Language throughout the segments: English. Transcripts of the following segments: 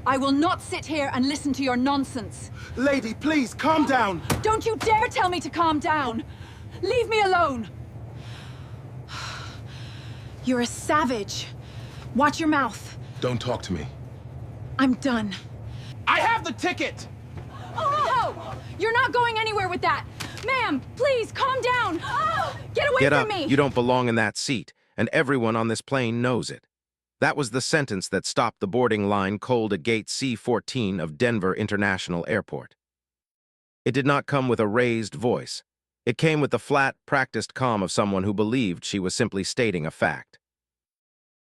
I will not sit here and listen to your nonsense. Lady, please, calm down. Don't you dare tell me to calm down! Leave me alone! You're a savage. Watch your mouth. Don't talk to me. I'm done. I have the ticket! Oh! You're not going anywhere with that! Ma'am, please, calm down! Get away Get from up. me! You don't belong in that seat, and everyone on this plane knows it. That was the sentence that stopped the boarding line cold at gate C-14 of Denver International Airport. It did not come with a raised voice. It came with the flat, practiced calm of someone who believed she was simply stating a fact.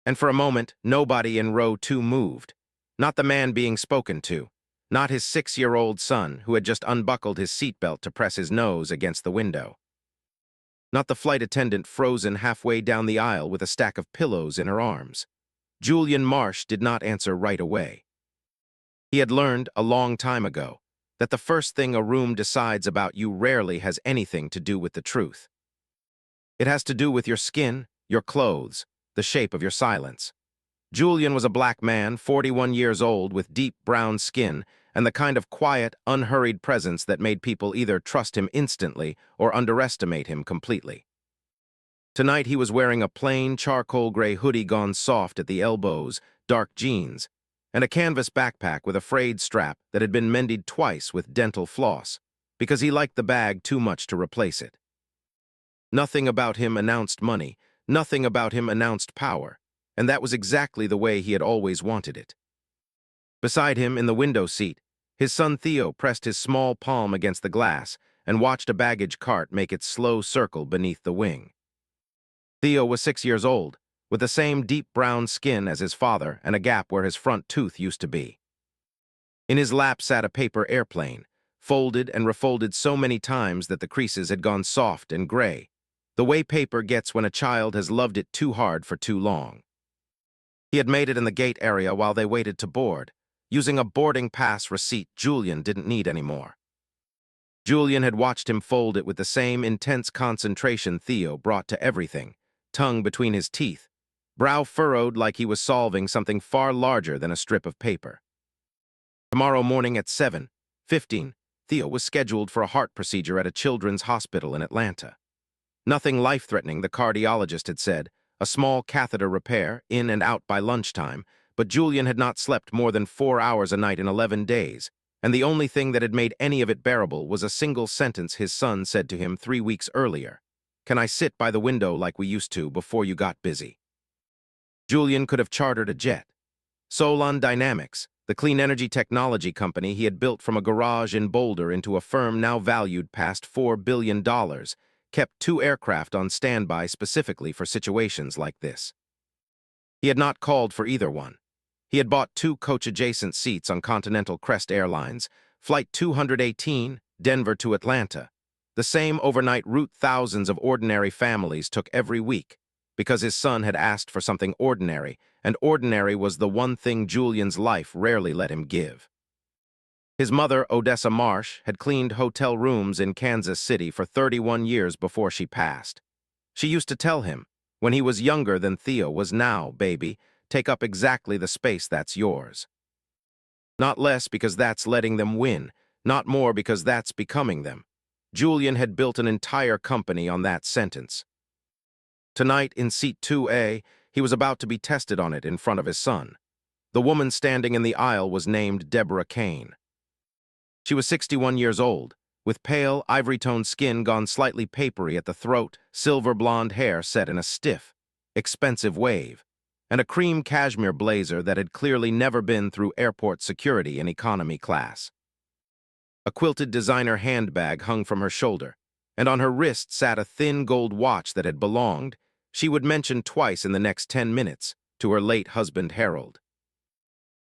And for a moment, nobody in row 2 moved. Not the man being spoken to. Not his 6-year-old son, who had just unbuckled his seatbelt to press his nose against the window. Not the flight attendant frozen halfway down the aisle with a stack of pillows in her arms. Julian Marsh did not answer right away. He had learned a long time ago that the first thing a room decides about you rarely has anything to do with the truth. It has to do with your skin, your clothes, the shape of your silence. Julian was a black man, 41 years old, with deep brown skin and the kind of quiet, unhurried presence that made people either trust him instantly or underestimate him completely. Tonight he was wearing a plain charcoal gray hoodie gone soft at the elbows, dark jeans, and a canvas backpack with a frayed strap that had been mended twice with dental floss, because he liked the bag too much to replace it. Nothing about him announced money, nothing about him announced power, and that was exactly the way he had always wanted it. Beside him in the window seat, his son Theo pressed his small palm against the glass and watched a baggage cart make its slow circle beneath the wing. Theo was 6 years old, with the same deep brown skin as his father and a gap where his front tooth used to be. In his lap sat a paper airplane, folded and refolded so many times that the creases had gone soft and gray, the way paper gets when a child has loved it too hard for too long. He had made it in the gate area while they waited to board, using a boarding pass receipt Julian didn't need anymore. Julian had watched him fold it with the same intense concentration Theo brought to everything, tongue between his teeth, brow furrowed like he was solving something far larger than a strip of paper. Tomorrow morning at 7:15, Theo was scheduled for a heart procedure at a children's hospital in Atlanta. Nothing life-threatening, the cardiologist had said, a small catheter repair, in and out by lunchtime, but Julian had not slept more than 4 hours a night in 11 days, and the only thing that had made any of it bearable was a single sentence his son said to him 3 weeks earlier. "Can I sit by the window like we used to before you got busy?" Julian could have chartered a jet. Solon Dynamics, the clean energy technology company he had built from a garage in Boulder into a firm now valued past $4 billion, kept 2 aircraft on standby specifically for situations like this. He had not called for either one. He had bought 2 coach-adjacent seats on Continental Crest Airlines, Flight 218, Denver to Atlanta, the same overnight route thousands of ordinary families took every week, because his son had asked for something ordinary, and ordinary was the one thing Julian's life rarely let him give. His mother, Odessa Marsh, had cleaned hotel rooms in Kansas City for 31 years before she passed. She used to tell him, when he was younger than Theo was now, baby, take up exactly the space that's yours. Not less because that's letting them win, not more because that's becoming them. Julian had built an entire company on that sentence. Tonight, in seat 2A, he was about to be tested on it in front of his son. The woman standing in the aisle was named Deborah Kane. She was 61 years old, with pale, ivory-toned skin gone slightly papery at the throat, silver blonde hair set in a stiff, expensive wave, and a cream cashmere blazer that had clearly never been through airport security in economy class. A quilted designer handbag hung from her shoulder, and on her wrist sat a thin gold watch that had belonged, she would mention twice in the next 10 minutes, to her late husband Harold.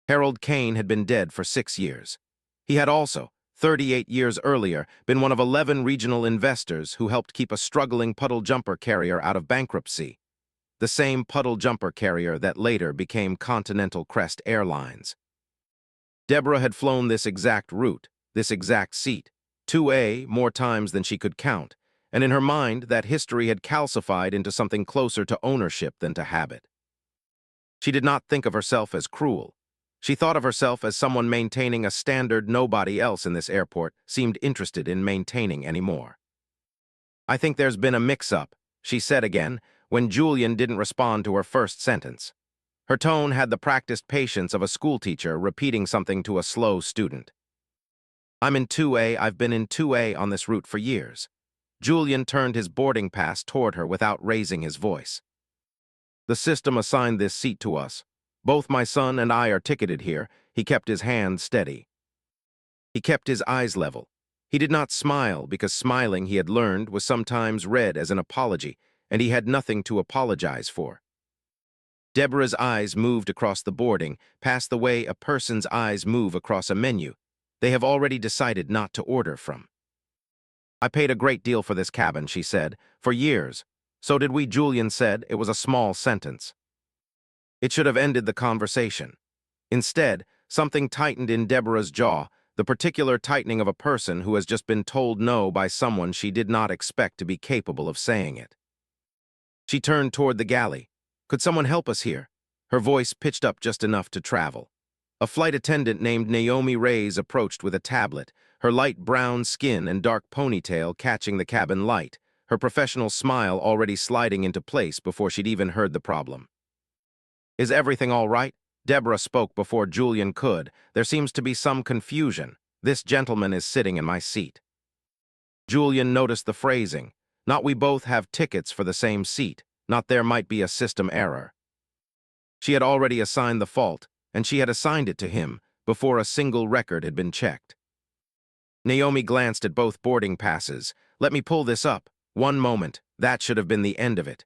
Harold Kane had been dead for 6 years. He had also, 38 years earlier, been one of 11 regional investors who helped keep a struggling puddle jumper carrier out of bankruptcy, the same puddle jumper carrier that later became Continental Crest Airlines. Deborah had flown this exact route, this exact seat, 2A, more times than she could count, and in her mind that history had calcified into something closer to ownership than to habit. She did not think of herself as cruel. She thought of herself as someone maintaining a standard nobody else in this airport seemed interested in maintaining anymore. "I think there's been a mix-up," she said again, when Julian didn't respond to her first sentence. Her tone had the practiced patience of a schoolteacher repeating something to a slow student. "I'm in 2A. I've been in 2A on this route for years." Julian turned his boarding pass toward her without raising his voice. "The system assigned this seat to us. Both my son and I are ticketed here." He kept his hand steady. He kept his eyes level. He did not smile because smiling, he had learned, was sometimes read as an apology, and he had nothing to apologize for. Deborah's eyes moved across the boarding, past the way a person's eyes move across a menu they have already decided not to order from. "I paid a great deal for this cabin," she said. "For years. So did we," Julian said. It was a small sentence. It should have ended the conversation. Instead, something tightened in Deborah's jaw, the particular tightening of a person who has just been told no by someone she did not expect to be capable of saying it. She turned toward the galley. "Could someone help us here?" Her voice pitched up just enough to travel. A flight attendant named Naomi Reyes approached with a tablet, her light brown skin and dark ponytail catching the cabin light, her professional smile already sliding into place before she'd even heard the problem. "Is everything all right?" Deborah spoke before Julian could. "There seems to be some confusion. This gentleman is sitting in my seat." Julian noticed the phrasing. Not "we both have tickets for the same seat," not "there might be a system error." She had already assigned the fault, and she had assigned it to him before a single record had been checked. Naomi glanced at both boarding passes. "Let me pull this up. One moment. That should have been the end of it."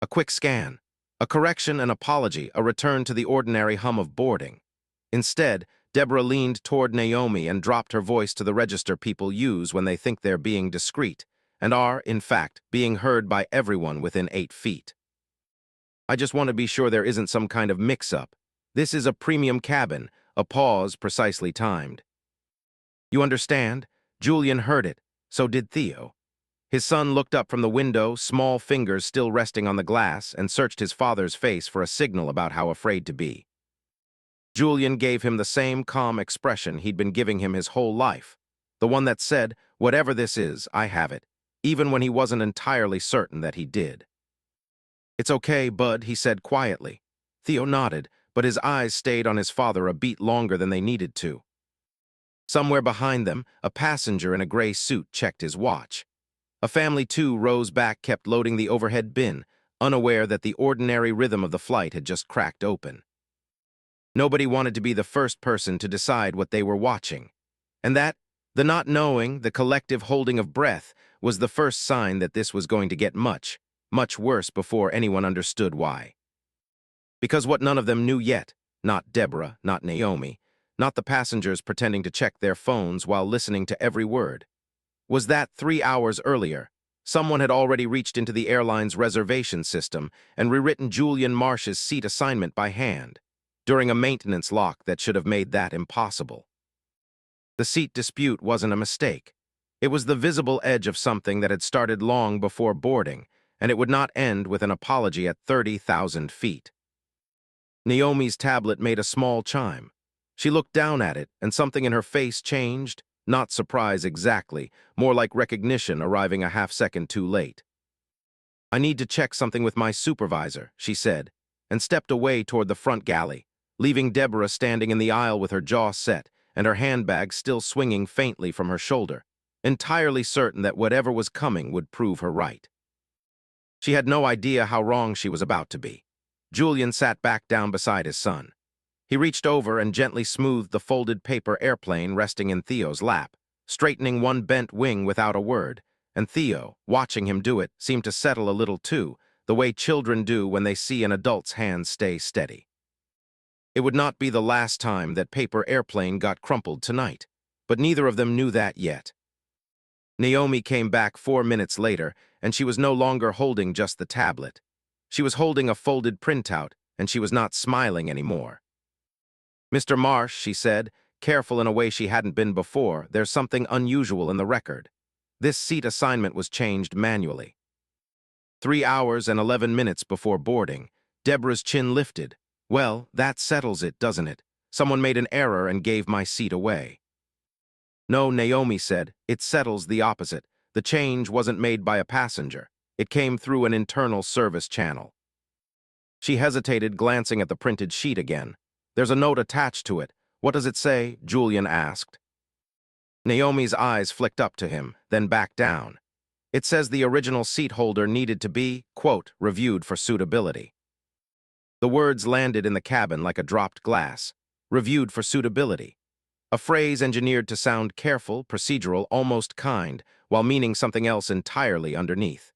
A quick scan. A correction, an apology, a return to the ordinary hum of boarding. Instead, Deborah leaned toward Naomi and dropped her voice to the register people use when they think they're being discreet, and are, in fact, being heard by everyone within 8 feet. "I just want to be sure there isn't some kind of mix-up. This is a premium cabin," a pause precisely timed. "You understand?" Julian heard it. So did Theo. His son looked up from the window, small fingers still resting on the glass, and searched his father's face for a signal about how afraid to be. Julian gave him the same calm expression he'd been giving him his whole life, the one that said, "Whatever this is, I have it," even when he wasn't entirely certain that he did. "It's okay, bud," he said quietly. Theo nodded, but his eyes stayed on his father a beat longer than they needed to. Somewhere behind them, a passenger in a gray suit checked his watch. A family too rose back, kept loading the overhead bin, unaware that the ordinary rhythm of the flight had just cracked open. Nobody wanted to be the first person to decide what they were watching. And that, the not knowing, the collective holding of breath, was the first sign that this was going to get much, much worse before anyone understood why. Because what none of them knew yet, not Deborah, not Naomi, not the passengers pretending to check their phones while listening to every word, was that 3 hours earlier, someone had already reached into the airline's reservation system and rewritten Julian Marsh's seat assignment by hand, during a maintenance lock that should have made that impossible. The seat dispute wasn't a mistake. It was the visible edge of something that had started long before boarding, and it would not end with an apology at 30,000 feet. Naomi's tablet made a small chime. She looked down at it, and something in her face changed. Not surprise exactly, more like recognition arriving a half-second too late. "I need to check something with my supervisor," she said, and stepped away toward the front galley, leaving Deborah standing in the aisle with her jaw set and her handbag still swinging faintly from her shoulder, entirely certain that whatever was coming would prove her right. She had no idea how wrong she was about to be. Julian sat back down beside his son. He reached over and gently smoothed the folded paper airplane resting in Theo's lap, straightening one bent wing without a word, and Theo, watching him do it, seemed to settle a little too, the way children do when they see an adult's hands stay steady. It would not be the last time that paper airplane got crumpled tonight, but neither of them knew that yet. Naomi came back 4 minutes later, and she was no longer holding just the tablet. She was holding a folded printout, and she was not smiling anymore. "Mr. Marsh," she said, careful in a way she hadn't been before, "there's something unusual in the record. This seat assignment was changed manually." 3 hours and 11 minutes before boarding, Deborah's chin lifted. Well, that settles it, doesn't it? Someone made an error and gave my seat away. No, Naomi said, it settles the opposite. The change wasn't made by a passenger. It came through an internal service channel. She hesitated, glancing at the printed sheet again. There's a note attached to it. What does it say? Julian asked. Naomi's eyes flicked up to him, then back down. It says the original seat holder needed to be, quote, reviewed for suitability. The words landed in the cabin like a dropped glass. Reviewed for suitability. A phrase engineered to sound careful, procedural, almost kind, while meaning something else entirely underneath.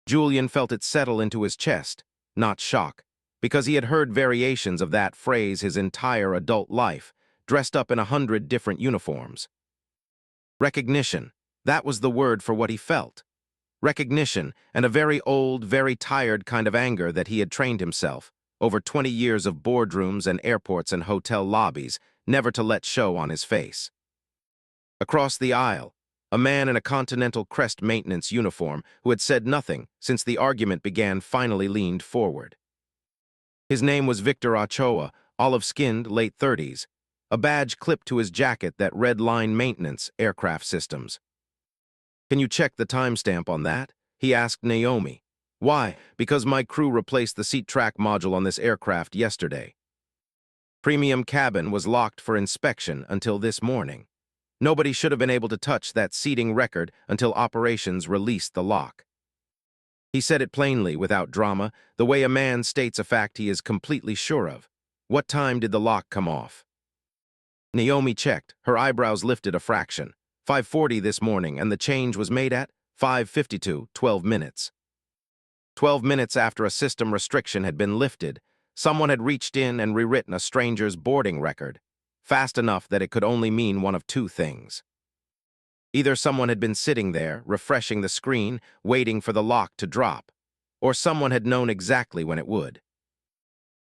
Julian felt it settle into his chest, not shock, because he had heard variations of that phrase his entire adult life, dressed up in 100 different uniforms. Recognition, that was the word for what he felt. Recognition, and a very old, very tired kind of anger that he had trained himself, over 20 years of boardrooms and airports and hotel lobbies, never to let show on his face. Across the aisle, a man in a Continental Crest maintenance uniform who had said nothing since the argument began finally leaned forward. His name was Victor Ochoa, olive-skinned, late 30s, a badge clipped to his jacket that read Line Maintenance, Aircraft Systems. Can you check the timestamp on that? He asked Naomi. Why? Because my crew replaced the seat track module on this aircraft yesterday. Premium cabin was locked for inspection until this morning. Nobody should have been able to touch that seating record until operations released the lock. He said it plainly, without drama, the way a man states a fact he is completely sure of. What time did the lock come off? Naomi checked, her eyebrows lifted a fraction. 5:40 this morning, and the change was made at 5:52, 12 minutes. 12 minutes after a system restriction had been lifted, someone had reached in and rewritten a stranger's boarding record, fast enough that it could only mean one of two things. Either someone had been sitting there, refreshing the screen, waiting for the lock to drop, or someone had known exactly when it would.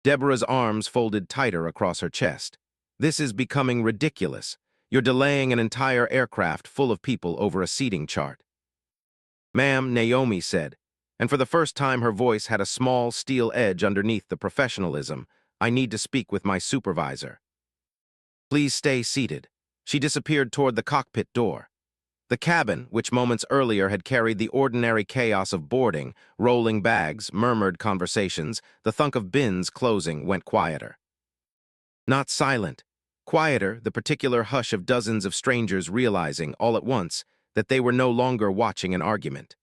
Deborah's arms folded tighter across her chest. This is becoming ridiculous. You're delaying an entire aircraft full of people over a seating chart. Ma'am, Naomi said, and for the first time her voice had a small steel edge underneath the professionalism. I need to speak with my supervisor. Please stay seated. She disappeared toward the cockpit door. The cabin, which moments earlier had carried the ordinary chaos of boarding, rolling bags, murmured conversations, the thunk of bins closing, went quieter. Not silent. Quieter, the particular hush of dozens of strangers realizing, all at once, that they were no longer watching an argument.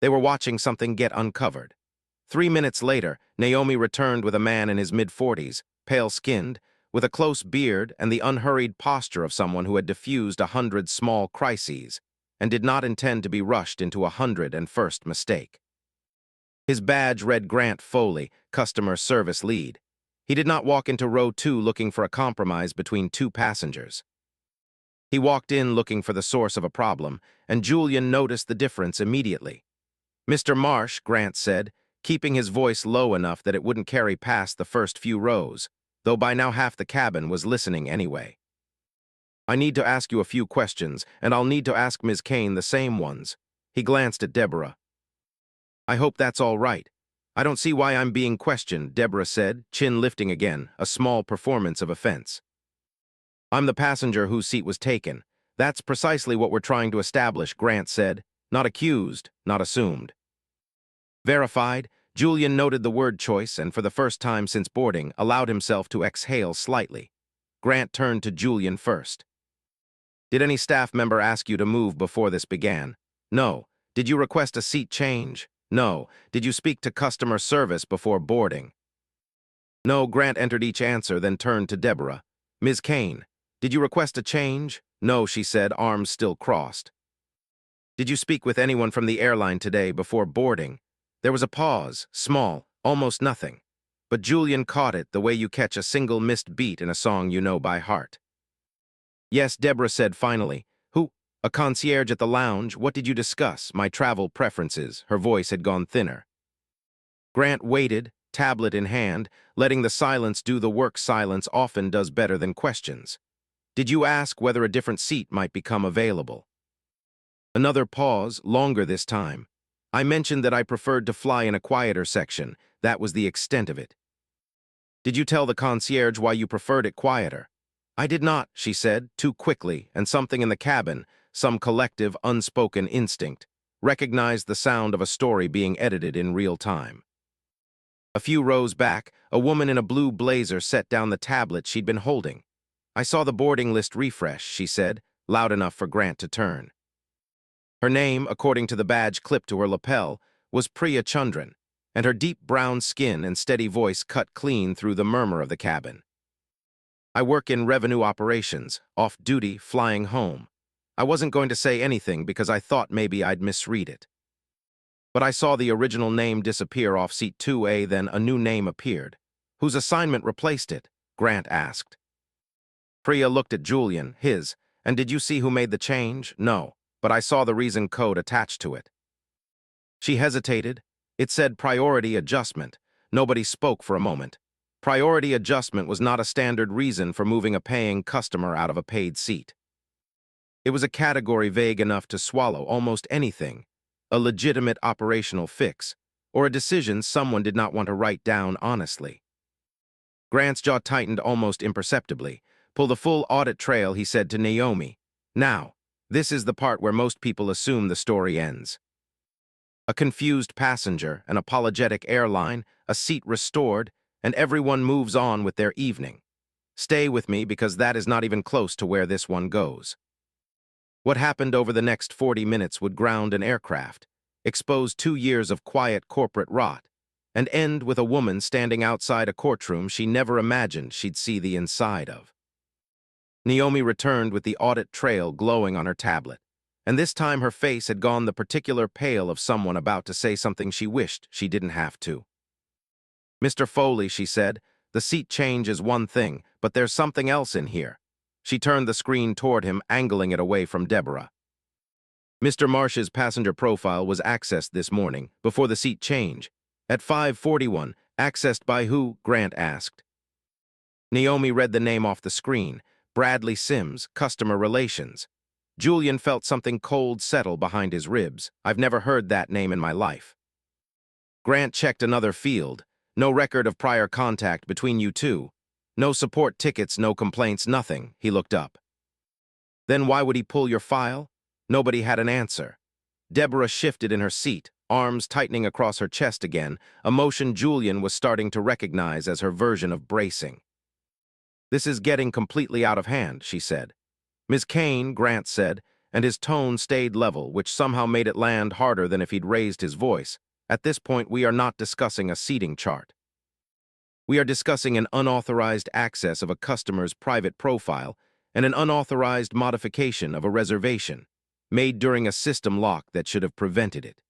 They were watching something get uncovered. 3 minutes later, Naomi returned with a man in his mid-40s, pale-skinned, with a close beard and the unhurried posture of someone who had diffused 100 small crises and did not intend to be rushed into 101st mistake. His badge read Grant Foley, Customer Service Lead. He did not walk into row 2 looking for a compromise between two passengers. He walked in looking for the source of a problem, and Julian noticed the difference immediately. Mr. Marsh, Grant said, keeping his voice low enough that it wouldn't carry past the first few rows, though by now half the cabin was listening anyway. I need to ask you a few questions, and I'll need to ask Ms. Kane the same ones. He glanced at Deborah. I hope that's all right. I don't see why I'm being questioned, Deborah said, chin lifting again, a small performance of offense. I'm the passenger whose seat was taken. That's precisely what we're trying to establish, Grant said. Not accused, not assumed. Verified, Julian noted the word choice and for the first time since boarding allowed himself to exhale slightly. Grant turned to Julian first. Did any staff member ask you to move before this began? No. Did you request a seat change? No. Did you speak to customer service before boarding? No. Grant entered each answer, then turned to Deborah. Ms. Kane, did you request a change? No, she said, arms still crossed. Did you speak with anyone from the airline today before boarding? There was a pause, small, almost nothing. But Julian caught it the way you catch a single missed beat in a song you know by heart. Yes, Deborah said finally. Who? A concierge at the lounge? What did you discuss? My travel preferences. Her voice had gone thinner. Grant waited, tablet in hand, letting the silence do the work silence often does better than questions. Did you ask whether a different seat might become available? Another pause, longer this time. I mentioned that I preferred to fly in a quieter section. That was the extent of it. Did you tell the concierge why you preferred it quieter? I did not, she said, too quickly, and something in the cabin, some collective, unspoken instinct, recognized the sound of a story being edited in real time. A few rows back, a woman in a blue blazer set down the tablet she'd been holding. I saw the boarding list refresh, she said, loud enough for Grant to turn. Her name, according to the badge clipped to her lapel, was Priya Chandran, and her deep brown skin and steady voice cut clean through the murmur of the cabin. I work in revenue operations, off-duty, flying home. I wasn't going to say anything because I thought maybe I'd misread it. But I saw the original name disappear off seat 2A, then a new name appeared. Whose assignment replaced it? Grant asked. Priya looked at Julian, his, and did you see who made the change? No, but I saw the reason code attached to it. She hesitated. It said priority adjustment. Nobody spoke for a moment. Priority adjustment was not a standard reason for moving a paying customer out of a paid seat. It was a category vague enough to swallow almost anything, a legitimate operational fix, or a decision someone did not want to write down honestly. Grant's jaw tightened almost imperceptibly. Pull the full audit trail, he said to Naomi. Now, this is the part where most people assume the story ends. A confused passenger, an apologetic airline, a seat restored, and everyone moves on with their evening. Stay with me because that is not even close to where this one goes. What happened over the next 40 minutes would ground an aircraft, expose 2 years of quiet corporate rot, and end with a woman standing outside a courtroom she never imagined she'd see the inside of. Naomi returned with the audit trail glowing on her tablet, and this time her face had gone the particular pale of someone about to say something she wished she didn't have to. Mr. Foley, she said, the seat change is one thing, but there's something else in here. She turned the screen toward him, angling it away from Deborah. Mr. Marsh's passenger profile was accessed this morning, before the seat change. At 5:41, accessed by who? Grant asked. Naomi read the name off the screen. Bradley Sims, Customer Relations. Julian felt something cold settle behind his ribs. I've never heard that name in my life. Grant checked another field. No record of prior contact between you two. No support tickets, no complaints, nothing. He looked up. Then why would he pull your file? Nobody had an answer. Deborah shifted in her seat, arms tightening across her chest again, a motion Julian was starting to recognize as her version of bracing. This is getting completely out of hand, she said. Ms. Kane, Grant said, and his tone stayed level, which somehow made it land harder than if he'd raised his voice. At this point, we are not discussing a seating chart. We are discussing an unauthorized access of a customer's private profile and an unauthorized modification of a reservation, made during a system lock that should have prevented it.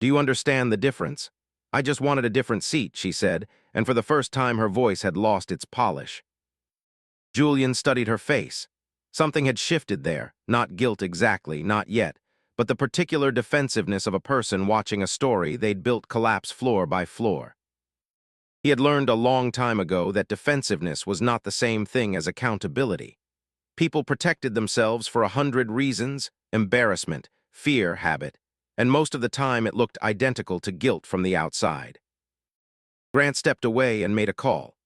Do you understand the difference? I just wanted a different seat, she said, and for the first time her voice had lost its polish. Julian studied her face. Something had shifted there, not guilt exactly, not yet, but the particular defensiveness of a person watching a story they'd built collapse floor by floor. He had learned a long time ago that defensiveness was not the same thing as accountability. People protected themselves for 100 reasons: embarrassment, fear, habit, and most of the time it looked identical to guilt from the outside. Grant stepped away and made a call.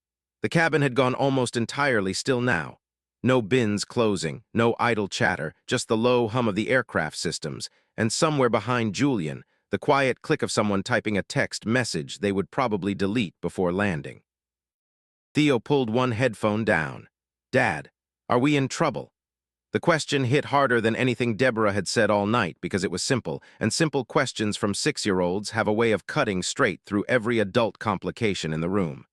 The cabin had gone almost entirely still now. No bins closing, no idle chatter, just the low hum of the aircraft systems, and somewhere behind Julian, the quiet click of someone typing a text message they would probably delete before landing. Theo pulled one headphone down. Dad, are we in trouble? The question hit harder than anything Deborah had said all night because it was simple, and simple questions from 6-year-olds have a way of cutting straight through every adult complication in the room.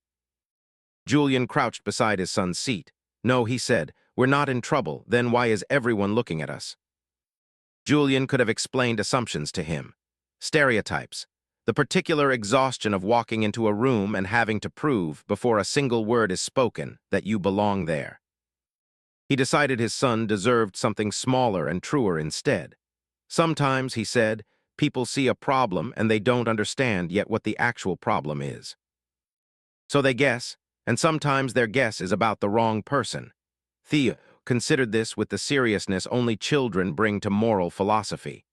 Julian crouched beside his son's seat. No, he said, we're not in trouble, then why is everyone looking at us? Julian could have explained assumptions to him. Stereotypes. The particular exhaustion of walking into a room and having to prove, before a single word is spoken, that you belong there. He decided his son deserved something smaller and truer instead. Sometimes, he said, people see a problem and they don't understand yet what the actual problem is. So they guess, and sometimes their guess is about the wrong person. Theo considered this with the seriousness only children bring to moral philosophy.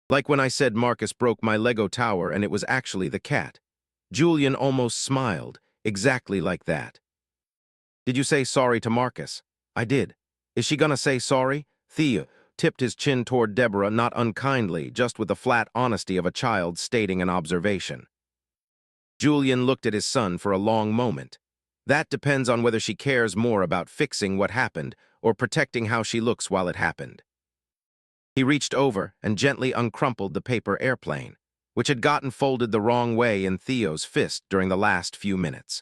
Like when I said Marcus broke my Lego tower and it was actually the cat. Julian almost smiled, Exactly like that. Did you say sorry to Marcus? I did. Is she gonna say sorry? Theo tipped his chin toward Deborah, not unkindly, just with the flat honesty of a child stating an observation. Julian looked at his son for a long moment. That depends on whether she cares more about fixing what happened or protecting how she looks while it happened. He reached over and gently uncrumpled the paper airplane, which had gotten folded the wrong way in Theo's fist during the last few minutes.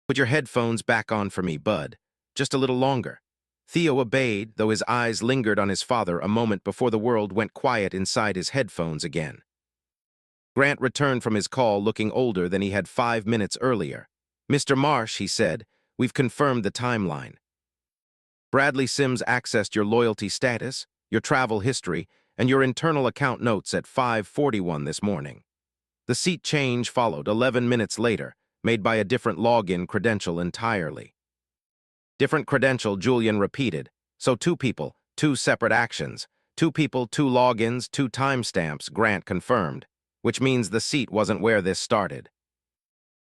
Put your headphones back on for me, bud. Just a little longer. Theo obeyed, though his eyes lingered on his father a moment before the world went quiet inside his headphones again. Grant returned from his call looking older than he had 5 minutes earlier. Mr. Marsh, he said, we've confirmed the timeline. Bradley Sims accessed your loyalty status, your travel history, and your internal account notes at 5:41 this morning. The seat change followed 11 minutes later, made by a different login credential entirely. Different credential, Julian repeated. So 2 people, 2 separate actions. 2 people, 2 logins, 2 timestamps, Grant confirmed, which means the seat wasn't where this started.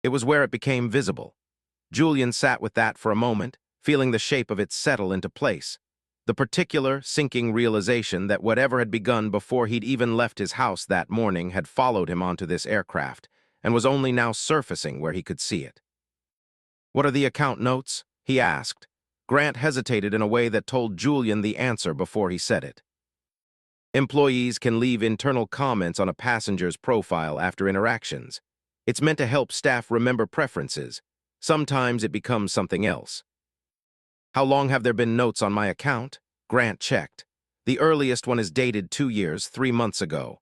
It was where it became visible. Julian sat with that for a moment, feeling the shape of it settle into place. The particular, sinking realization that whatever had begun before he'd even left his house that morning had followed him onto this aircraft, and was only now surfacing where he could see it. What are the account notes? He asked. Grant hesitated in a way that told Julian the answer before he said it. Employees can leave internal comments on a passenger's profile after interactions. It's meant to help staff remember preferences. Sometimes it becomes something else. How long have there been notes on my account? Grant checked. The earliest one is dated 2 years, 3 months ago.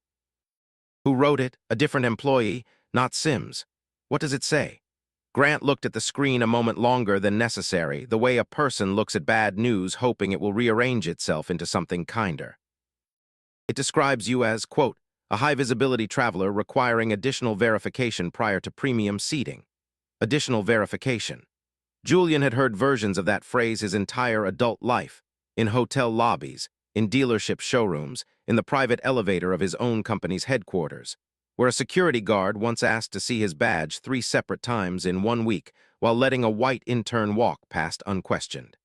Who wrote it? A different employee, not Sims. What does it say? Grant looked at the screen a moment longer than necessary, the way a person looks at bad news hoping it will rearrange itself into something kinder. It describes you as, quote, a high-visibility traveler requiring additional verification prior to premium seating. Additional verification. Julian had heard versions of that phrase his entire adult life, in hotel lobbies, in dealership showrooms, in the private elevator of his own company's headquarters, where a security guard once asked to see his badge 3 separate times in 1 week while letting a white intern walk past unquestioned.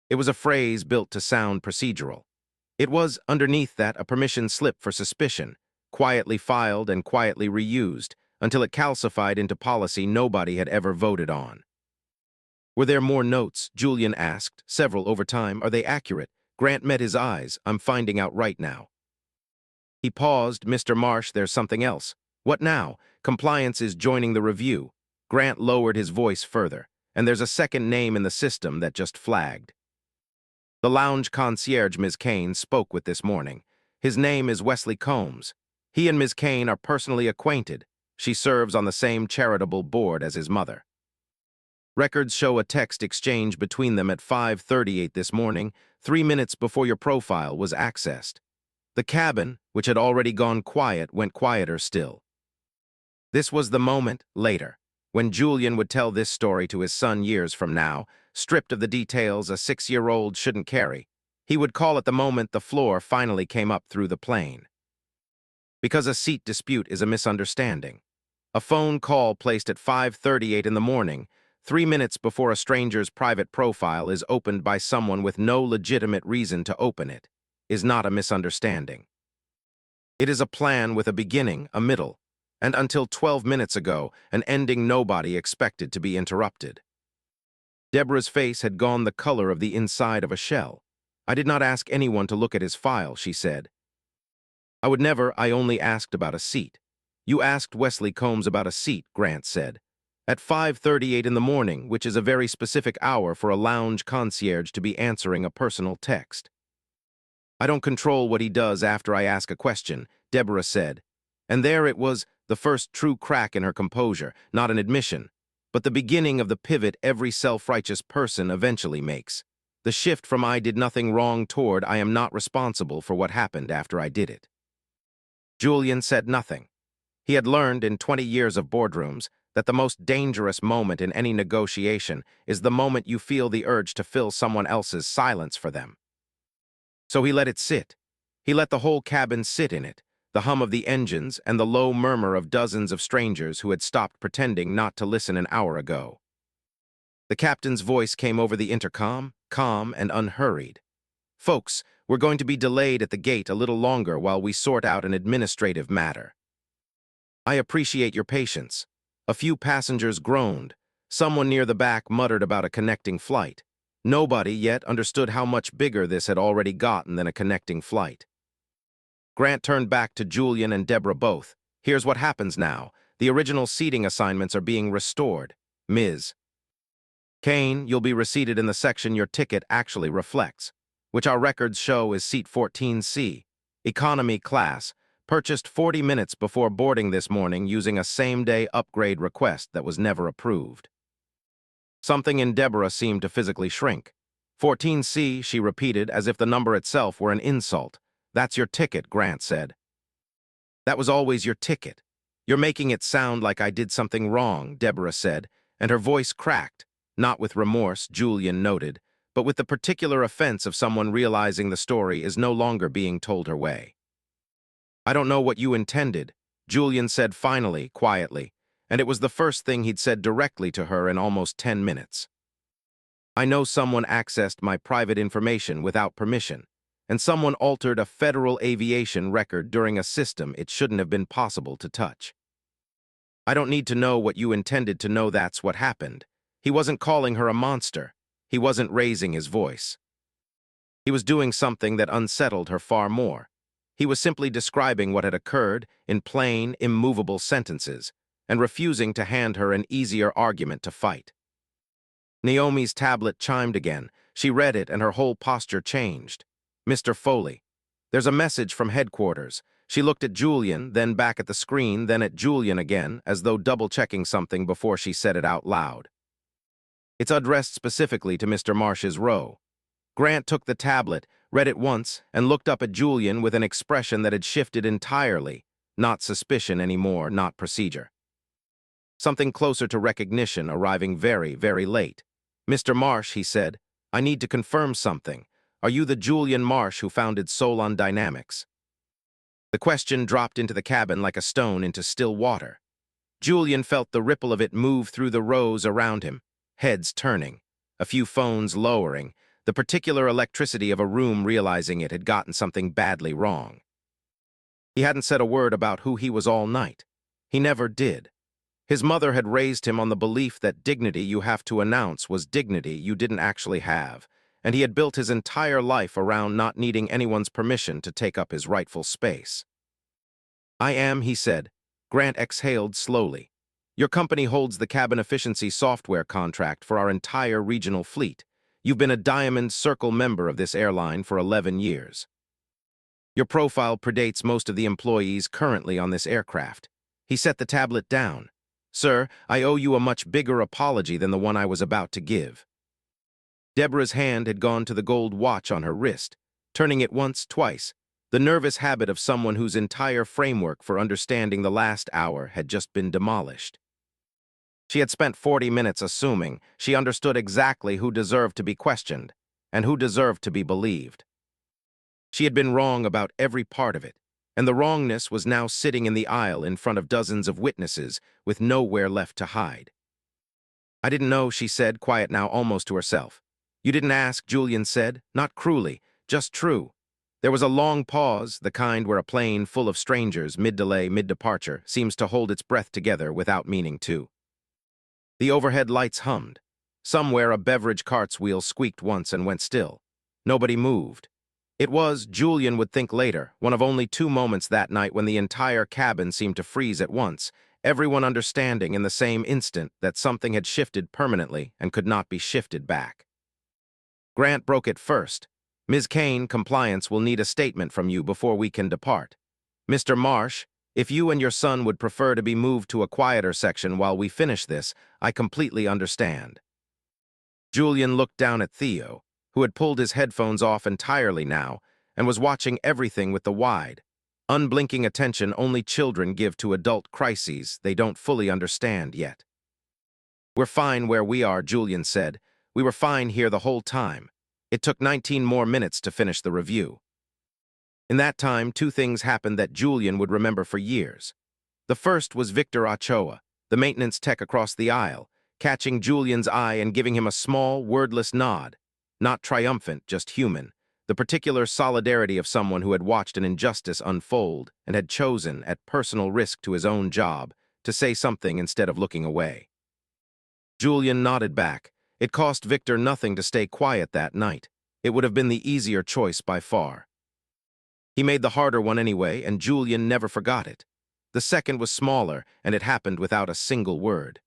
It was a phrase built to sound procedural. It was, underneath that, a permission slip for suspicion, quietly filed and quietly reused, until it calcified into policy nobody had ever voted on. Were there more notes? Julian asked, several over time. Are they accurate? Grant met his eyes. I'm finding out right now. He paused. Mr. Marsh, there's something else. What now? Compliance is joining the review. Grant lowered his voice further, and there's a second name in the system that just flagged. The lounge concierge, Ms. Kane, spoke with this morning. His name is Wesley Combs. He and Ms. Kane are personally acquainted. She serves on the same charitable board as his mother. Records show a text exchange between them at 5:38 this morning, 3 minutes before your profile was accessed. The cabin, which had already gone quiet, went quieter still. This was the moment, later, when Julian would tell this story to his son years from now, stripped of the details a 6-year-old shouldn't carry. He would call it the moment the floor finally came up through the plane. Because a seat dispute is a misunderstanding. A phone call placed at 5:38 in the morning, 3 minutes before a stranger's private profile is opened by someone with no legitimate reason to open it, is not a misunderstanding. It is a plan with a beginning, a middle, and until 12 minutes ago, an ending nobody expected to be interrupted. Deborah's face had gone the color of the inside of a shell. I did not ask anyone to look at his file, she said. I would never, I only asked about a seat. You asked Wesley Combs about a seat, Grant said. At 5:38 in the morning, which is a very specific hour for a lounge concierge to be answering a personal text. I don't control what he does after I ask a question, Deborah said. And there it was, the first true crack in her composure, not an admission, but the beginning of the pivot every self-righteous person eventually makes. The shift from I did nothing wrong toward I am not responsible for what happened after I did it. Julian said nothing. He had learned in 20 years of boardrooms that the most dangerous moment in any negotiation is the moment you feel the urge to fill someone else's silence for them. So he let it sit. He let the whole cabin sit in it, the hum of the engines, and the low murmur of dozens of strangers who had stopped pretending not to listen an hour ago. The captain's voice came over the intercom, calm and unhurried. "Folks, we're going to be delayed at the gate a little longer while we sort out an administrative matter. I appreciate your patience." A few passengers groaned. Someone near the back muttered about a connecting flight. Nobody yet understood how much bigger this had already gotten than a connecting flight. Grant turned back to Julian and Deborah both. "Here's what happens now. The original seating assignments are being restored. Ms. Kane, you'll be reseated in the section your ticket actually reflects, which our records show is seat 14C, economy class, purchased 40 minutes before boarding this morning using a same-day upgrade request that was never approved." Something in Deborah seemed to physically shrink. 14C, she repeated as if the number itself were an insult. "That's your ticket," Grant said. "That was always your ticket. You're making it sound like I did something wrong," Deborah said, and her voice cracked, not with remorse, Julian noted, but with the particular offense of someone realizing the story is no longer being told her way. "I don't know what you intended," Julian said finally, quietly, and it was the first thing he'd said directly to her in almost 10 minutes. "I know someone accessed my private information without permission, and someone altered a federal aviation record during a system it shouldn't have been possible to touch. I don't need to know what you intended to know that's what happened." He wasn't calling her a monster. He wasn't raising his voice. He was doing something that unsettled her far more. He was simply describing what had occurred in plain, immovable sentences, and refusing to hand her an easier argument to fight. Naomi's tablet chimed again. She read it, and her whole posture changed. "Mr. Foley, there's a message from headquarters." She looked at Julian, then back at the screen, then at Julian again, as though double-checking something before she said it out loud. "It's addressed specifically to Mr. Marsh's row." Grant took the tablet, read it once, and looked up at Julian with an expression that had shifted entirely. Not suspicion anymore, not procedure. Something closer to recognition, arriving very, very late. "Mr. Marsh," he said, "I need to confirm something. Are you the Julian Marsh who founded Solon Dynamics?" The question dropped into the cabin like a stone into still water. Julian felt the ripple of it move through the rows around him, heads turning, a few phones lowering, the particular electricity of a room realizing it had gotten something badly wrong. He hadn't said a word about who he was all night. He never did. His mother had raised him on the belief that dignity you have to announce was dignity you didn't actually have, and he had built his entire life around not needing anyone's permission to take up his rightful space. "I am," he said. Grant exhaled slowly. "Your company holds the cabin efficiency software contract for our entire regional fleet. You've been a Diamond Circle member of this airline for 11 years. Your profile predates most of the employees currently on this aircraft." He set the tablet down. "Sir, I owe you a much bigger apology than the one I was about to give." Deborah's hand had gone to the gold watch on her wrist, turning it once, twice, the nervous habit of someone whose entire framework for understanding the last hour had just been demolished. She had spent 40 minutes assuming she understood exactly who deserved to be questioned and who deserved to be believed. She had been wrong about every part of it, and the wrongness was now sitting in the aisle in front of dozens of witnesses with nowhere left to hide. "I didn't know," she said, quiet now almost to herself. "You didn't ask," Julian said, not cruelly, just true. There was a long pause, the kind where a plane full of strangers, mid-delay, mid-departure, seems to hold its breath together without meaning to. The overhead lights hummed. Somewhere a beverage cart's wheel squeaked once and went still. Nobody moved. It was, Julian would think later, one of only 2 moments that night when the entire cabin seemed to freeze at once, everyone understanding in the same instant that something had shifted permanently and could not be shifted back. Grant broke it first. "Ms. Kane, compliance will need a statement from you before we can depart. Mr. Marsh, if you and your son would prefer to be moved to a quieter section while we finish this, I completely understand." Julian looked down at Theo, who had pulled his headphones off entirely now and was watching everything with the wide, unblinking attention only children give to adult crises they don't fully understand yet. "We're fine where we are," Julian said. "We were fine here the whole time. It took 19 more minutes to finish the review." In that time, two things happened that Julian would remember for years. The first was Victor Ochoa, the maintenance tech across the aisle, catching Julian's eye and giving him a small, wordless nod. Not triumphant, just human. The particular solidarity of someone who had watched an injustice unfold and had chosen, at personal risk to his own job, to say something instead of looking away. Julian nodded back. It cost Victor nothing to stay quiet that night. It would have been the easier choice by far. He made the harder one anyway, and Julian never forgot it. The second was smaller, and it happened without a single word.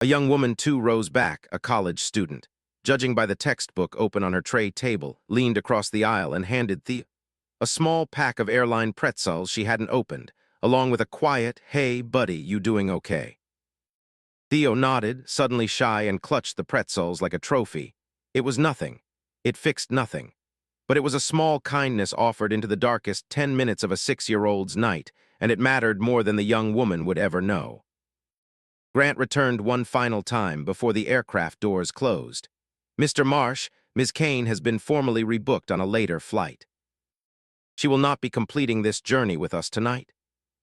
A young woman, too, rose back, a college student. Judging by the textbook open on her tray table, leaned across the aisle and handed Theo a small pack of Airline pretzels she hadn't opened, along with a quiet, "Hey, buddy, you doing okay?" Theo nodded, suddenly shy, and clutched the pretzels like a trophy. It was nothing. It fixed nothing. But it was a small kindness offered into the darkest 10 minutes of a 6-year-old's night, and it mattered more than the young woman would ever know. Grant returned one final time before the aircraft doors closed. "Mr. Marsh, Ms. Kane has been formally rebooked on a later flight. She will not be completing this journey with us tonight."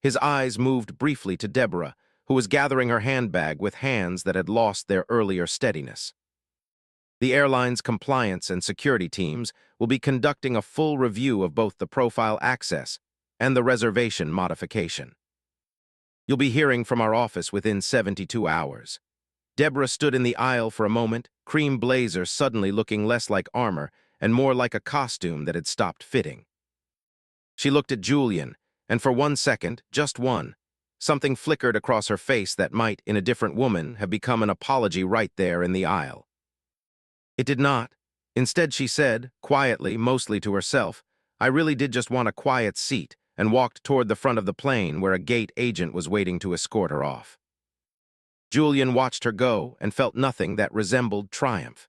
His eyes moved briefly to Deborah, who was gathering her handbag with hands that had lost their earlier steadiness. "The airline's compliance and security teams will be conducting a full review of both the profile access and the reservation modification. You'll be hearing from our office within 72 hours. Deborah stood in the aisle for a moment, cream blazer suddenly looking less like armor and more like a costume that had stopped fitting. She looked at Julian, and for 1 second, just one, something flickered across her face that might, in a different woman, have become an apology right there in the aisle. It did not. Instead, she said, quietly, mostly to herself, "I really did just want a quiet seat," and walked toward the front of the plane where a gate agent was waiting to escort her off. Julian watched her go and felt nothing that resembled triumph.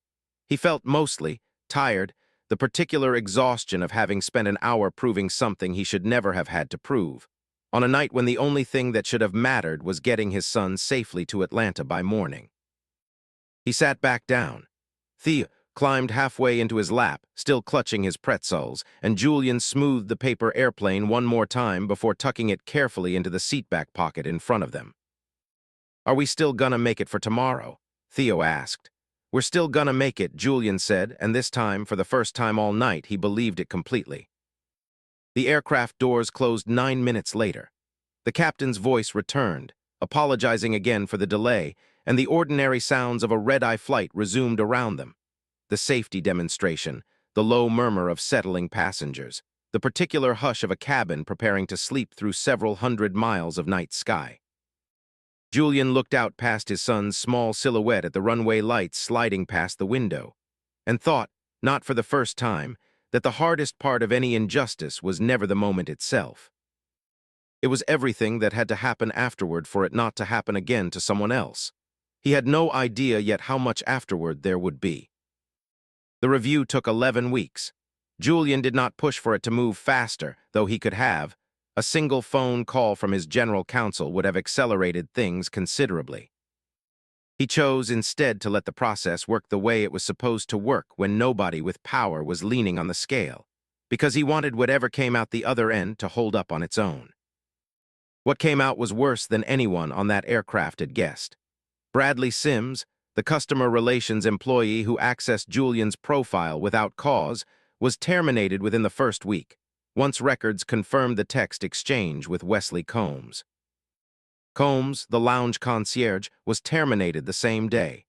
He felt mostly tired, the particular exhaustion of having spent an hour proving something he should never have had to prove, on a night when the only thing that should have mattered was getting his son safely to Atlanta by morning. He sat back down. Theo climbed halfway into his lap, still clutching his pretzels, and Julian smoothed the paper airplane one more time before tucking it carefully into the seatback pocket in front of them. "Are we still gonna make it for tomorrow?" Theo asked. "We're still gonna make it," Julian said, and this time, for the first time all night, he believed it completely. The aircraft doors closed 9 minutes later. The captain's voice returned, apologizing again for the delay, and the ordinary sounds of a red-eye flight resumed around them. The safety demonstration, the low murmur of settling passengers, the particular hush of a cabin preparing to sleep through several hundred miles of night sky. Julian looked out past his son's small silhouette at the runway lights sliding past the window, and thought, not for the first time, that the hardest part of any injustice was never the moment itself. It was everything that had to happen afterward for it not to happen again to someone else. He had no idea yet how much afterward there would be. The review took 11 weeks. Julian did not push for it to move faster, though he could have. A single phone call from his general counsel would have accelerated things considerably. He chose instead to let the process work the way it was supposed to work when nobody with power was leaning on the scale, because he wanted whatever came out the other end to hold up on its own. What came out was worse than anyone on that aircraft had guessed. Bradley Sims, the customer relations employee who accessed Julian's profile without cause, was terminated within the first week, once records confirmed the text exchange with Wesley Combs. Combs, the lounge concierge, was terminated the same day.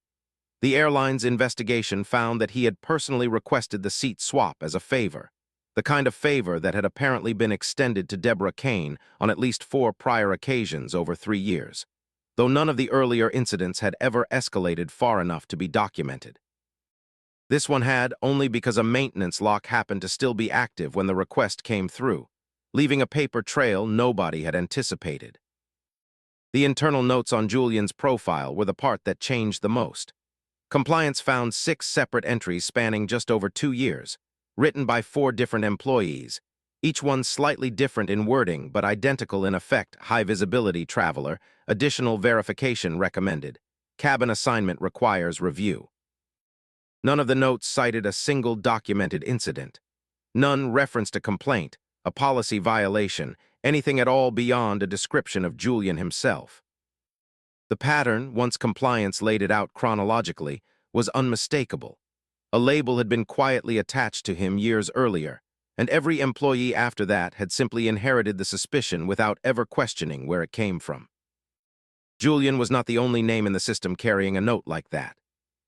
The airline's investigation found that he had personally requested the seat swap as a favor, the kind of favor that had apparently been extended to Deborah Kane on at least 4 prior occasions over 3 years, though none of the earlier incidents had ever escalated far enough to be documented. This one had, only because a maintenance lock happened to still be active when the request came through, leaving a paper trail nobody had anticipated. The internal notes on Julian's profile were the part that changed the most. Compliance found 6 separate entries spanning just over 2 years, written by 4 different employees, each one slightly different in wording but identical in effect: high-visibility traveler, additional verification recommended, cabin assignment requires review. None of the notes cited a single documented incident. None referenced a complaint, a policy violation, anything at all beyond a description of Julian himself. The pattern, once compliance laid it out chronologically, was unmistakable. A label had been quietly attached to him years earlier, and every employee after that had simply inherited the suspicion without ever questioning where it came from. Julian was not the only name in the system carrying a note like that.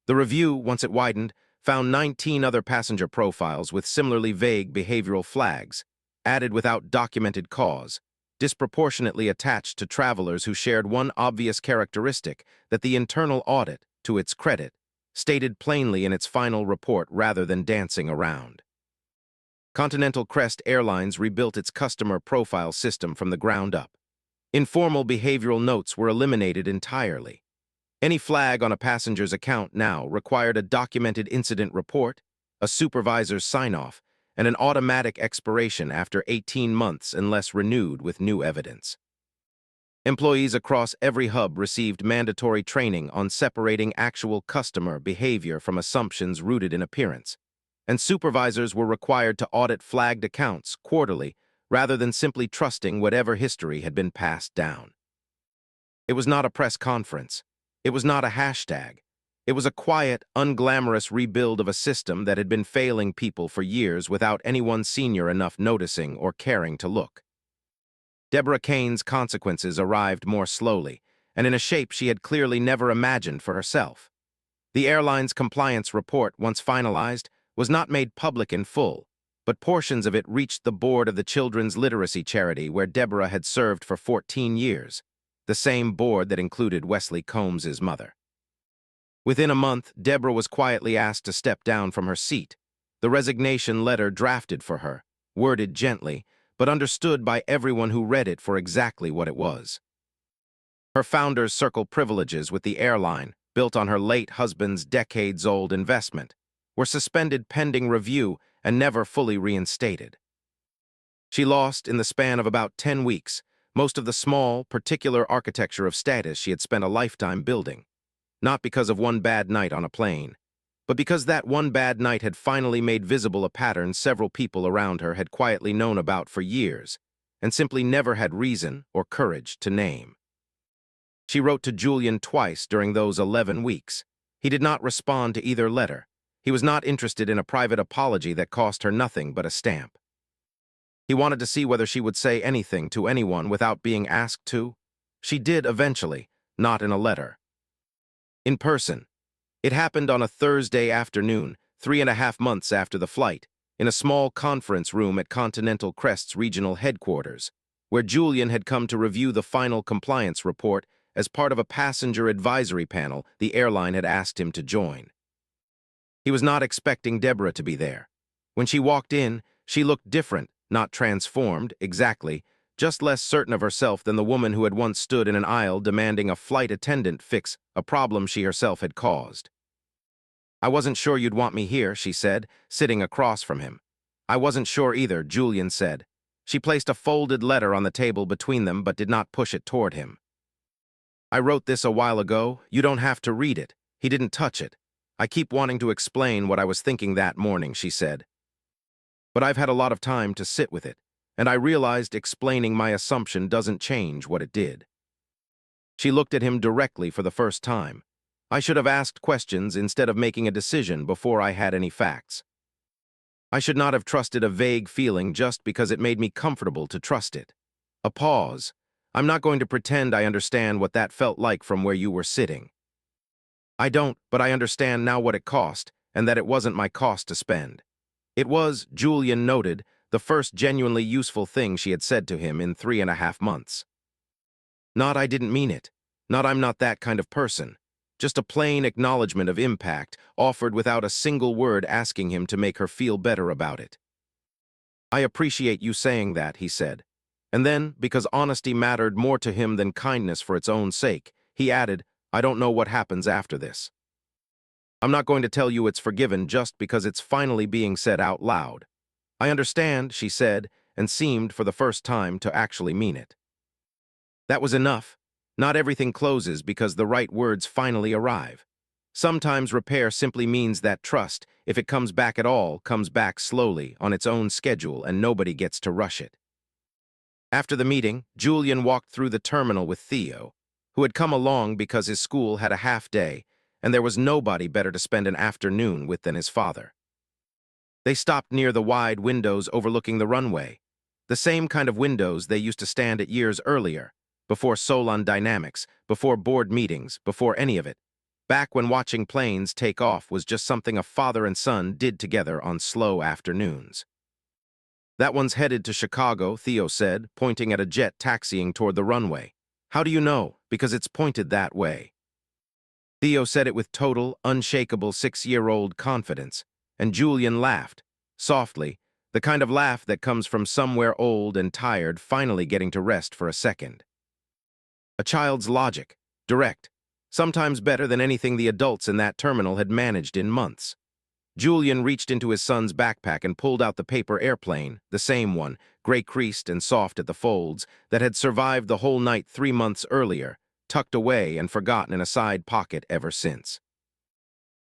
The review, once it widened, found 19 other passenger profiles with similarly vague behavioral flags, added without documented cause, disproportionately attached to travelers who shared one obvious characteristic that the internal audit, to its credit, stated plainly in its final report rather than dancing around. Continental Crest Airlines rebuilt its customer profile system from the ground up. Informal behavioral notes were eliminated entirely. Any flag on a passenger's account now required a documented incident report, a supervisor's sign-off, and an automatic expiration after 18 months unless renewed with new evidence. Employees across every hub received mandatory training on separating actual customer behavior from assumptions rooted in appearance, and supervisors were required to audit flagged accounts quarterly rather than simply trusting whatever history had been passed down. It was not a press conference. It was not a hashtag. It was a quiet, unglamorous rebuild of a system that had been failing people for years without anyone senior enough noticing or caring to look. Deborah Kane's consequences arrived more slowly, and in a shape she had clearly never imagined for herself. The airline's compliance report, once finalized, was not made public in full, but portions of it reached the board of the children's literacy charity where Deborah had served for 14 years, the same board that included Wesley Combs's mother. Within a month, Deborah was quietly asked to step down from her seat, the resignation letter drafted for her, worded gently, but understood by everyone who read it for exactly what it was. Her founder's circle privileges with the airline, built on her late husband's decades-old investment, were suspended pending review and never fully reinstated. She lost, in the span of about 10 weeks, most of the small, particular architecture of status she had spent a lifetime building, not because of one bad night on a plane, but because that one bad night had finally made visible a pattern several people around her had quietly known about for years and simply never had reason or courage to name. She wrote to Julian twice during those 11 weeks. He did not respond to either letter. He was not interested in a private apology that cost her nothing but a stamp. He wanted to see whether she would say anything to anyone without being asked to. She did eventually, not in a letter. In person. It happened on a Thursday afternoon, 3.5 months after the flight, in a small conference room at Continental Crest's regional headquarters, where Julian had come to review the final compliance report as part of a passenger advisory panel the airline had asked him to join. He was not expecting Deborah to be there. When she walked in, she looked different, not transformed, exactly, just less certain of herself than the woman who had once stood in an aisle demanding a flight attendant fix a problem she herself had caused. "I wasn't sure you'd want me here," she said, sitting across from him. "I wasn't sure either," Julian said. She placed a folded letter on the table between them but did not push it toward him. "I wrote this a while ago. You don't have to read it." He didn't touch it. "I keep wanting to explain what I was thinking that morning," she said. "But I've had a lot of time to sit with it, and I realized explaining my assumption doesn't change what it did." She looked at him directly for the first time. "I should have asked questions instead of making a decision before I had any facts. I should not have trusted a vague feeling just because it made me comfortable to trust it." A pause. "I'm not going to pretend I understand what that felt like from where you were sitting. I don't, but I understand now what it cost, and that it wasn't my cost to spend." It was, Julian noted, the first genuinely useful thing she had said to him in 3.5 months. Not "I didn't mean it," not "I'm not that kind of person," just a plain acknowledgement of impact, offered without a single word asking him to make her feel better about it. "I appreciate you saying that," he said. And then, because honesty mattered more to him than kindness for its own sake, he added, "I don't know what happens after this. I'm not going to tell you it's forgiven just because it's finally being said out loud." "I understand," she said, and seemed, for the first time, to actually mean it. That was enough. Not everything closes because the right words finally arrive. Sometimes repair simply means that trust, If it comes back at all, comes back slowly, on its own schedule, and nobody gets to rush it. After the meeting, Julian walked through the terminal with Theo, who had come along because his school had a half day, and there was nobody better to spend an afternoon with than his father. They stopped near the wide windows overlooking the runway, the same kind of windows they used to stand at years earlier, before Solon Dynamics, before board meetings, before any of it, back when watching planes take off was just something a father and son did together on slow afternoons. "That one's headed to Chicago," Theo said, pointing at a jet taxiing toward the runway. "How do you know?" "Because it's pointed that way." Theo said it with total, unshakable 6-year-old confidence, and Julian laughed, softly, the kind of laugh that comes from somewhere old and tired finally getting to rest for a second. A child's logic, direct, sometimes better than anything the adults in that terminal had managed in months. Julian reached into his son's backpack and pulled out the paper airplane, the same one, gray-creased and soft at the folds, that had survived the whole night 3 months earlier, tucked away and forgotten in a side pocket ever since.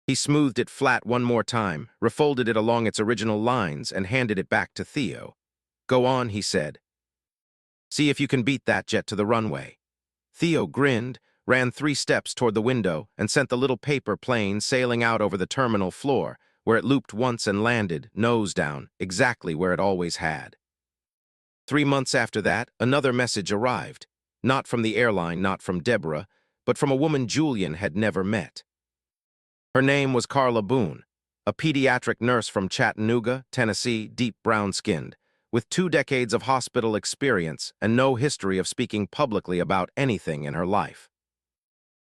He smoothed it flat one more time, refolded it along its original lines, and handed it back to Theo. "Go on," he said. "See if you can beat that jet to the runway." Theo grinned, ran 3 steps toward the window, and sent the little paper plane sailing out over the terminal floor, where it looped once and landed, nose down, exactly where it always had. 3 months after that, another message arrived, not from the airline, not from Deborah, but from a woman Julian had never met. Her name was Carla Boone, a pediatric nurse from Chattanooga, Tennessee, deep brown-skinned, with 2 decades of hospital experience and no history of speaking publicly about anything in her life.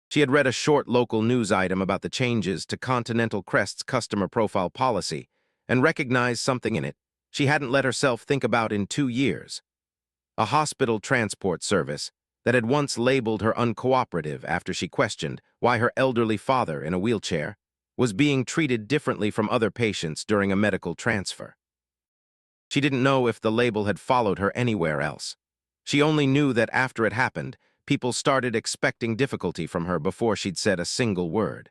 She had read a short local news item about the changes to Continental Crest's customer profile policy and recognized something in it she hadn't let herself think about in 2 years. A hospital transport service that had once labeled her uncooperative after she questioned why her elderly father in a wheelchair was being treated differently from other patients during a medical transfer. She didn't know if the label had followed her anywhere else. She only knew that after it happened, people started expecting difficulty from her before she'd said a single word.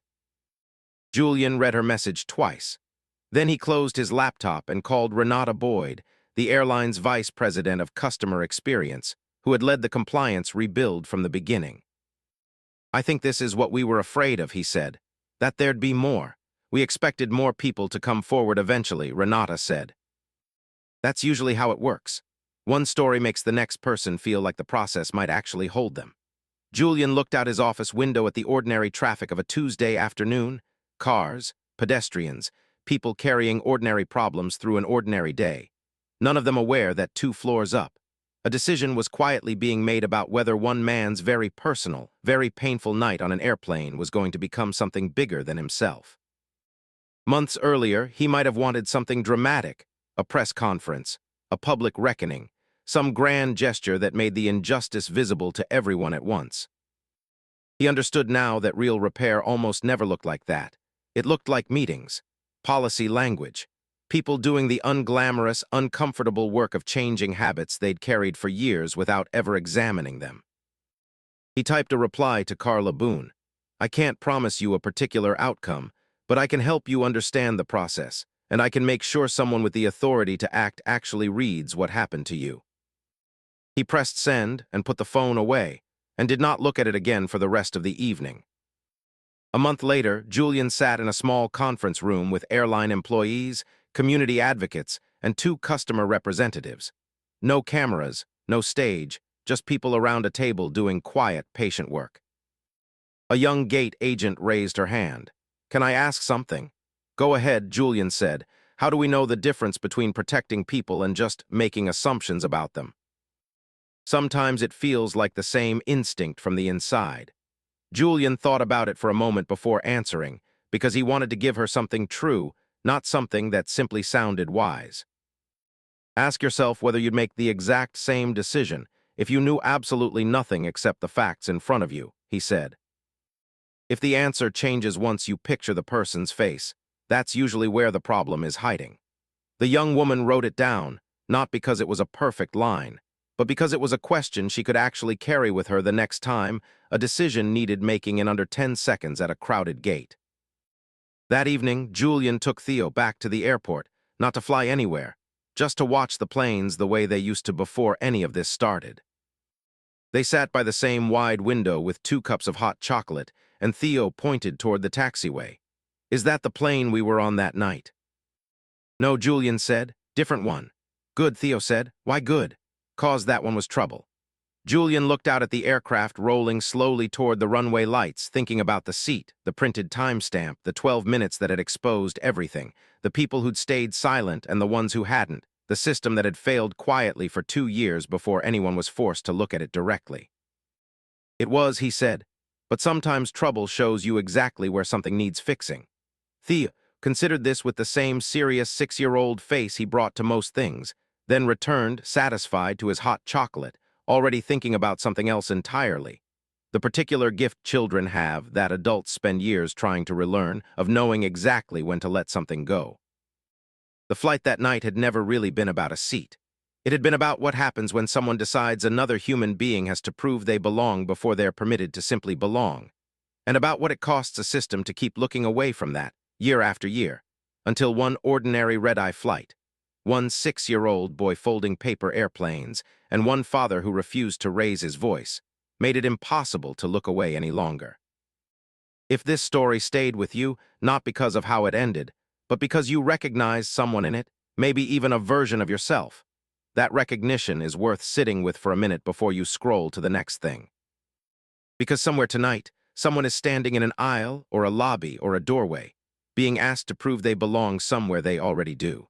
Julian read her message twice. Then he closed his laptop and called Renata Boyd, the airline's vice president of customer experience, who had led the compliance rebuild from the beginning. "I think this is what we were afraid of," he said. "That there'd be more. We expected more people to come forward eventually," Renata said. "That's usually how it works. One story makes the next person feel like the process might actually hold them." Julian looked out his office window at the ordinary traffic of a Tuesday afternoon. Cars, pedestrians, people carrying ordinary problems through an ordinary day. None of them aware that 2 floors up, a decision was quietly being made about whether one man's very personal, very painful night on an airplane was going to become something bigger than himself. Months earlier, he might have wanted something dramatic, a press conference, a public reckoning, some grand gesture that made the injustice visible to everyone at once. He understood now that real repair almost never looked like that. It looked like meetings, policy language, people doing the unglamorous, uncomfortable work of changing habits they'd carried for years without ever examining them. He typed a reply to Carla Boone. "I can't promise you a particular outcome, but I can help you understand the process, and I can make sure someone with the authority to act actually reads what happened to you." He pressed send and put the phone away, and did not look at it again for the rest of the evening. A month later, Julian sat in a small conference room with airline employees, community advocates, and 2 customer representatives. No cameras, no stage, just people around a table doing quiet, patient work. A young gate agent raised her hand. "Can I ask something?" "Go ahead," Julian said. "How do we know the difference between protecting people and just making assumptions about them?" Sometimes it feels like the same instinct from the inside. Julian thought about it for a moment before answering, because he wanted to give her something true, not something that simply sounded wise. "Ask yourself whether you'd make the exact same decision if you knew absolutely nothing except the facts in front of you," he said. If the answer changes once you picture the person's face, that's usually where the problem is hiding. The young woman wrote it down, not because it was a perfect line, but because it was a question she could actually carry with her the next time a decision needed making in under 10 seconds at a crowded gate. That evening, Julian took Theo back to the airport, not to fly anywhere, just to watch the planes the way they used to before any of this started. They sat by the same wide window with 2 cups of hot chocolate, and Theo pointed toward the taxiway. "Is that the plane we were on that night?" "No," Julian said. "Different one." "Good," Theo said. "Why good?" "'Cause that one was trouble." Julian looked out at the aircraft rolling slowly toward the runway lights, thinking about the seat, the printed timestamp, the 12 minutes that had exposed everything, the people who'd stayed silent and the ones who hadn't, the system that had failed quietly for 2 years before anyone was forced to look at it directly. "It was," he said, "but sometimes trouble shows you exactly where something needs fixing." Theo considered this with the same serious 6-year-old face he brought to most things, then returned, satisfied, to his hot chocolate, already thinking about something else entirely. The particular gift children have, that adults spend years trying to relearn, of knowing exactly when to let something go. The flight that night had never really been about a seat. It had been about what happens when someone decides another human being has to prove they belong before they're permitted to simply belong, and about what it costs a system to keep looking away from that, year after year, until one ordinary red-eye flight, one 6-year-old boy folding paper airplanes, and one father who refused to raise his voice, made it impossible to look away any longer. If this story stayed with you, not because of how it ended, but because you recognized someone in it, maybe even a version of yourself, that recognition is worth sitting with for a minute before you scroll to the next thing. Because somewhere tonight, someone is standing in an aisle or a lobby or a doorway, being asked to prove they belong somewhere they already do.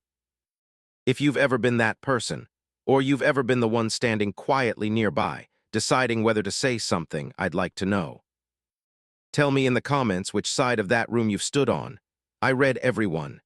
If you've ever been that person, or you've ever been the one standing quietly nearby, deciding whether to say something, I'd like to know. Tell me in the comments which side of that room you've stood on. I read everyone,